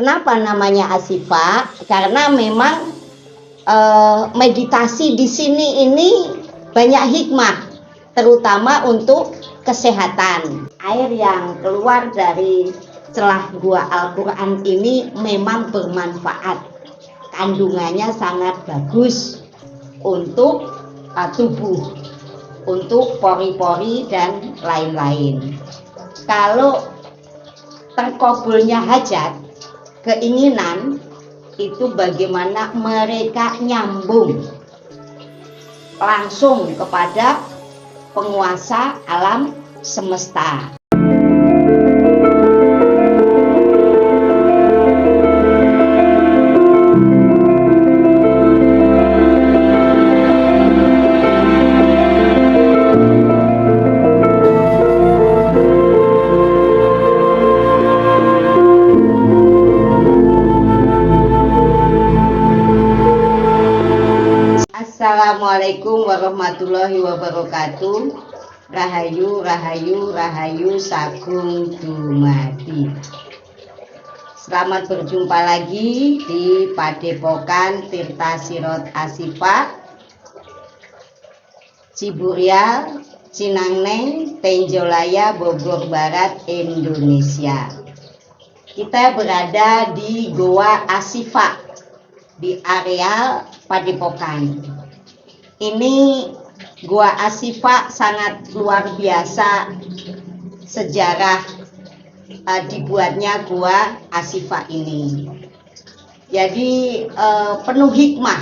Kenapa namanya Ashifa? Karena memang meditasi di sini ini banyak hikmah, terutama untuk kesehatan. Air yang keluar dari celah gua Al-Quran ini memang bermanfaat. Kandungannya sangat bagus untuk tubuh, untuk pori-pori dan lain-lain. Kalau terkabulnya hajat, keinginan, itu bagaimana mereka nyambung langsung kepada penguasa alam semesta. Assalamualaikum warahmatullahi wabarakatuh. Rahayu, rahayu, rahayu sagung dumadi. Selamat berjumpa lagi di Padepokan Tirta Sirot Ashifa, Ciburial, Cinangneng, Tenjolaya, Bogor Barat, Indonesia. Kita berada di Goa Ashifa di areal Padepokan. Ini Gua Ashifa sangat luar biasa sejarah dibuatnya Gua Ashifa ini. Jadi penuh hikmah.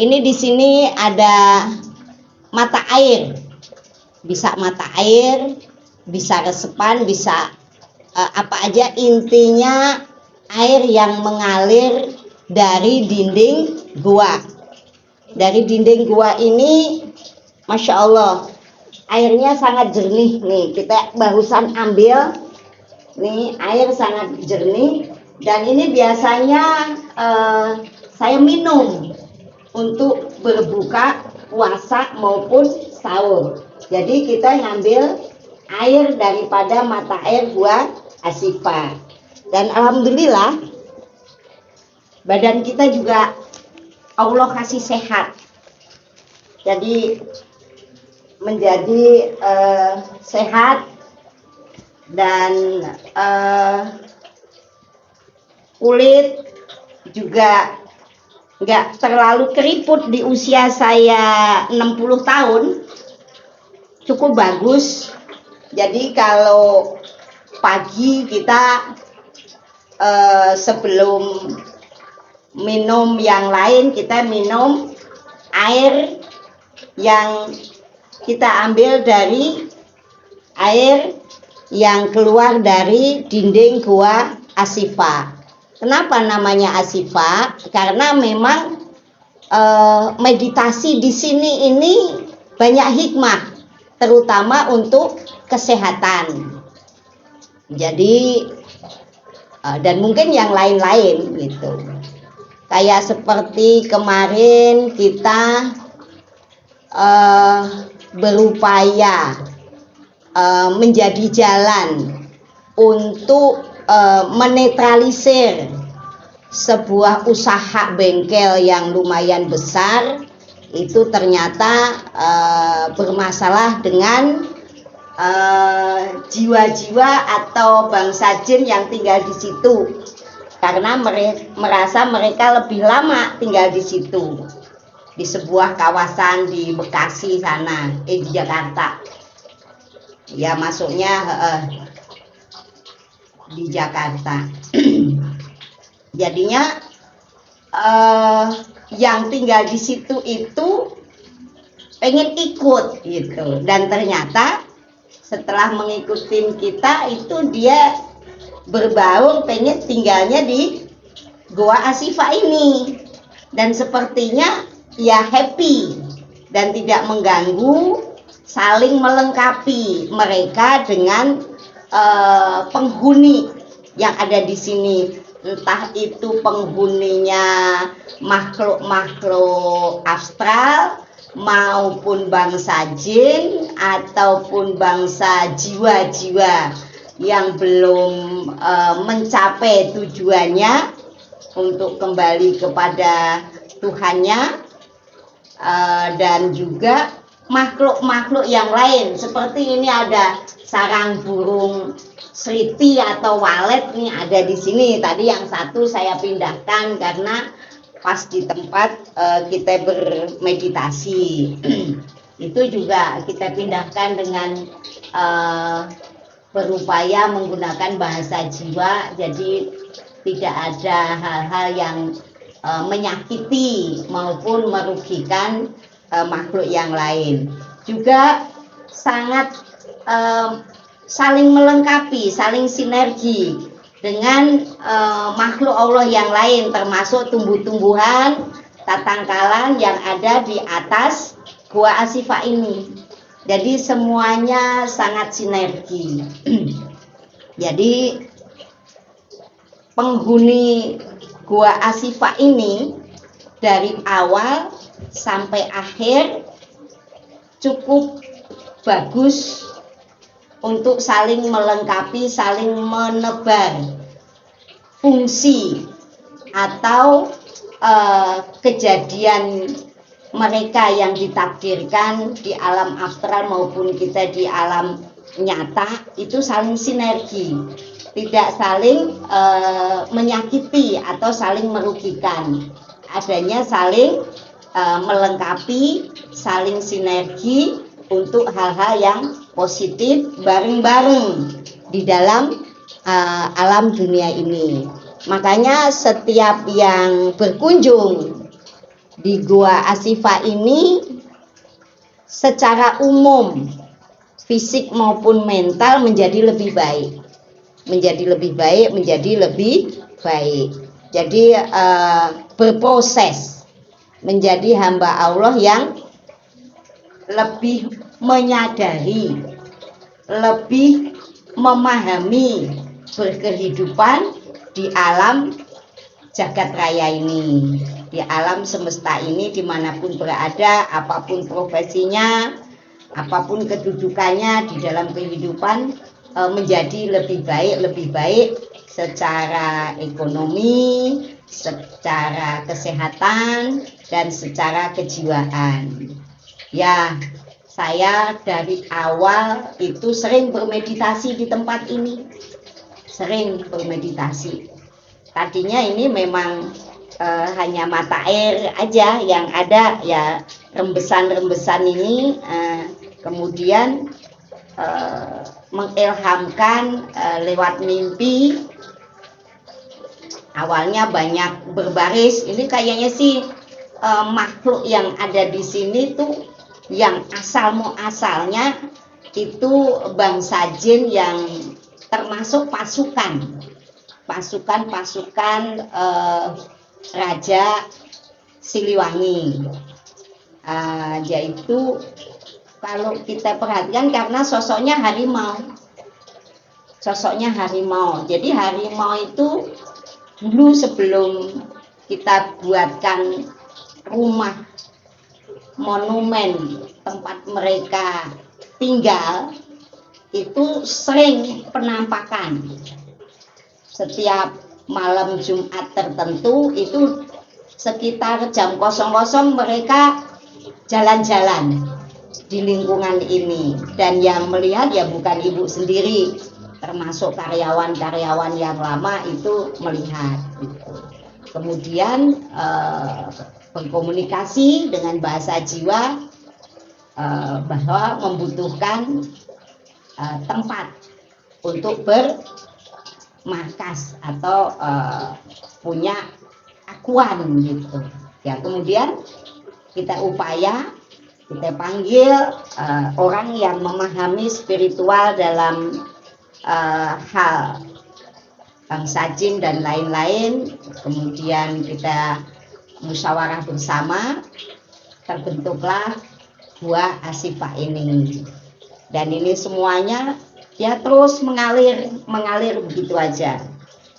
Ini di sini ada mata air, bisa mata air, bisa resepan, bisa apa aja, intinya air yang mengalir dari dinding gua. Dari dinding gua ini, Masya Allah, airnya sangat jernih. Nih, kita barusan ambil, nih air sangat jernih. Dan ini biasanya saya minum untuk berbuka puasa maupun sahur. Jadi kita ngambil air daripada mata air Gua Ashifa. Dan alhamdulillah badan kita juga Allah kasih sehat. Jadi menjadi sehat dan kulit juga nggak terlalu keriput. Di usia saya 60 tahun cukup bagus. Jadi kalau pagi kita sebelum minum yang lain, kita minum air yang kita ambil dari air yang keluar dari dinding Gua Ashifa. Kenapa namanya Ashifa? Karena memang meditasi di sini ini banyak hikmah, terutama untuk kesehatan. Jadi dan mungkin yang lain-lain gitu. Kayak seperti kemarin kita berupaya menjadi jalan untuk menetralisir sebuah usaha bengkel yang lumayan besar. Itu ternyata bermasalah dengan jiwa-jiwa atau bangsa jin yang tinggal di situ. Karena merasa mereka lebih lama tinggal di situ, di sebuah kawasan di Bekasi sana, di Jakarta. Ya masuknya di Jakarta. Jadinya yang tinggal di situ itu pengen ikut gitu, dan ternyata setelah mengikuti kita itu dia berbaur pengen tinggalnya di Gua Ashifa ini, dan sepertinya ya happy dan tidak mengganggu, saling melengkapi mereka dengan penghuni yang ada di sini, entah itu penghuninya makhluk-makhluk astral maupun bangsa jin ataupun bangsa jiwa-jiwa yang belum mencapai tujuannya untuk kembali kepada Tuhannya, dan juga makhluk-makhluk yang lain seperti ini ada sarang burung seriti atau walet nih ada di sini. Tadi yang satu saya pindahkan karena pas di tempat kita bermeditasi. Itu juga kita pindahkan dengan berupaya menggunakan bahasa jiwa, jadi tidak ada hal-hal yang menyakiti maupun merugikan makhluk yang lain. Juga sangat saling melengkapi, saling sinergi dengan makhluk Allah yang lain, termasuk tumbuh-tumbuhan tatangkalan yang ada di atas Gua Asifah ini. Jadi semuanya sangat sinergi. Jadi penghuni Gua Asifah ini dari awal sampai akhir cukup bagus untuk saling melengkapi, saling menebar fungsi atau kejadian mereka yang ditakdirkan di alam astral maupun kita di alam nyata itu saling sinergi, tidak saling menyakiti atau saling merugikan, adanya saling melengkapi, saling sinergi untuk hal-hal yang positif bareng-bareng di dalam alam dunia ini. Makanya setiap yang berkunjung di Gua Asifah ini secara umum fisik maupun mental menjadi lebih baik, menjadi lebih baik, menjadi lebih baik. Jadi berproses menjadi hamba Allah yang lebih menyadari, lebih memahami berkehidupan di alam jagat raya ini, di alam semesta ini, dimanapun berada, apapun profesinya, apapun kedudukannya di dalam kehidupan, menjadi lebih baik secara ekonomi, secara kesehatan, dan secara kejiwaan. Ya, saya dari awal itu sering bermeditasi di tempat ini, sering bermeditasi. Tadinya ini memang hanya mata air aja yang ada, ya rembesan-rembesan ini kemudian mengilhamkan lewat mimpi. Awalnya banyak berbaris, ini kayaknya sih makhluk yang ada di sini tuh yang asal-muasalnya itu bangsa jin yang termasuk pasukan Raja Siliwangi, yaitu kalau kita perhatikan karena sosoknya harimau. Jadi harimau itu dulu sebelum kita buatkan rumah monumen tempat mereka tinggal, itu sering penampakan. Setiap malam Jumat tertentu itu sekitar jam 00 mereka jalan-jalan di lingkungan ini, dan yang melihat ya bukan ibu sendiri, termasuk karyawan-karyawan yang lama itu melihat gitu. Kemudian berkomunikasi dengan bahasa jiwa bahwa membutuhkan tempat untuk bermarkas atau punya akuan gitu ya. Kemudian kita panggil orang yang memahami spiritual dalam hal bangsa jin dan lain-lain. Kemudian kita musyawarah bersama, terbentuklah Gua Asifah ini. Dan ini semuanya ya terus mengalir begitu aja.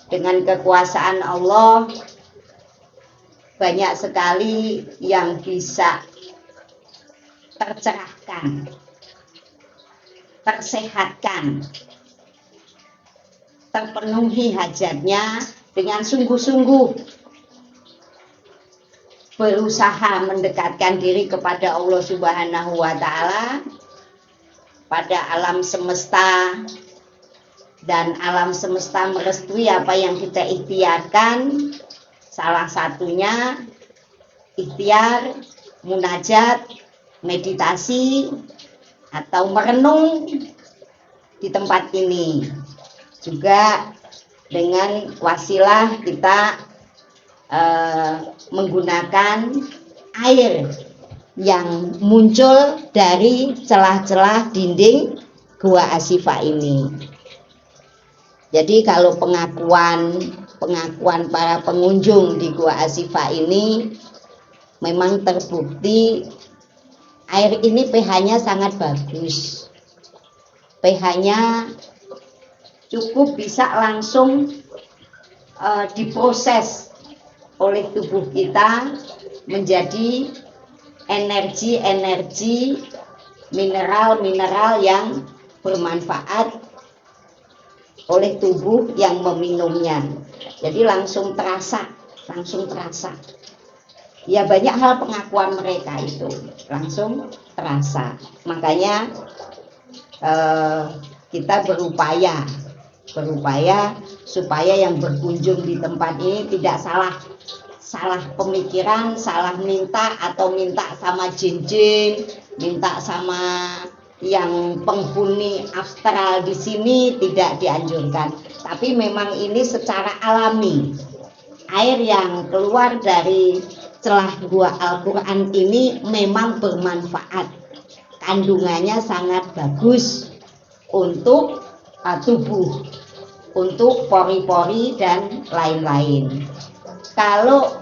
Dengan kekuasaan Allah banyak sekali yang bisa tercerahkan, tersehatkan, terpenuhi hajatnya dengan sungguh-sungguh berusaha mendekatkan diri kepada Allah Subhanahu wa Ta'ala, pada alam semesta, dan alam semesta merestui apa yang kita ikhtiarkan. Salah satunya ikhtiar, munajat, meditasi, atau merenung di tempat ini. Juga dengan wasilah kita menggunakan air yang muncul dari celah-celah dinding Gua Ashifa ini. Jadi kalau pengakuan para pengunjung di Gua Ashifa ini memang terbukti air ini pH-nya sangat bagus. pH-nya cukup bisa langsung diproses oleh tubuh kita menjadi energi-energi mineral-mineral yang bermanfaat oleh tubuh yang meminumnya. Jadi langsung terasa. Ya banyak hal pengakuan mereka itu langsung terasa. Makanya kita berupaya supaya yang berkunjung di tempat ini tidak salah pemikiran, salah minta, atau minta sama jin-jin, minta sama yang penghuni astral di sini, tidak dianjurkan. Tapi memang ini secara alami. Air yang keluar dari celah gua Al-Quran ini memang bermanfaat. Kandungannya sangat bagus untuk tubuh, untuk pori-pori dan lain-lain. Kalau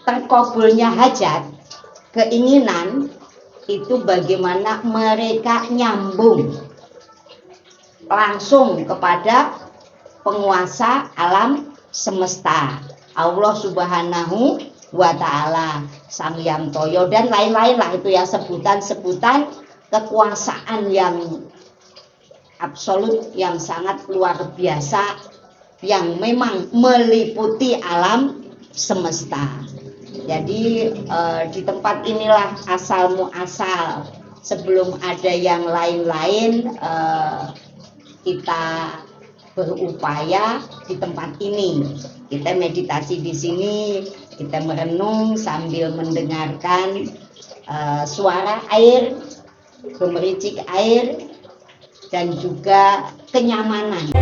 terkabulnya hajat, keinginan, itu bagaimana mereka nyambung langsung kepada penguasa alam semesta, Allah Subhanahu wa Ta'ala, Sang Hyang Toyo, dan lain-lain lah itu ya, sebutan-sebutan kekuasaan yang absolut, yang sangat luar biasa, yang memang meliputi alam semesta. Jadi di tempat inilah asal muasal. Sebelum ada yang lain-lain, kita berupaya di tempat ini. Kita meditasi di sini, kita merenung sambil mendengarkan suara air, gemericik air, dan juga kenyamanan.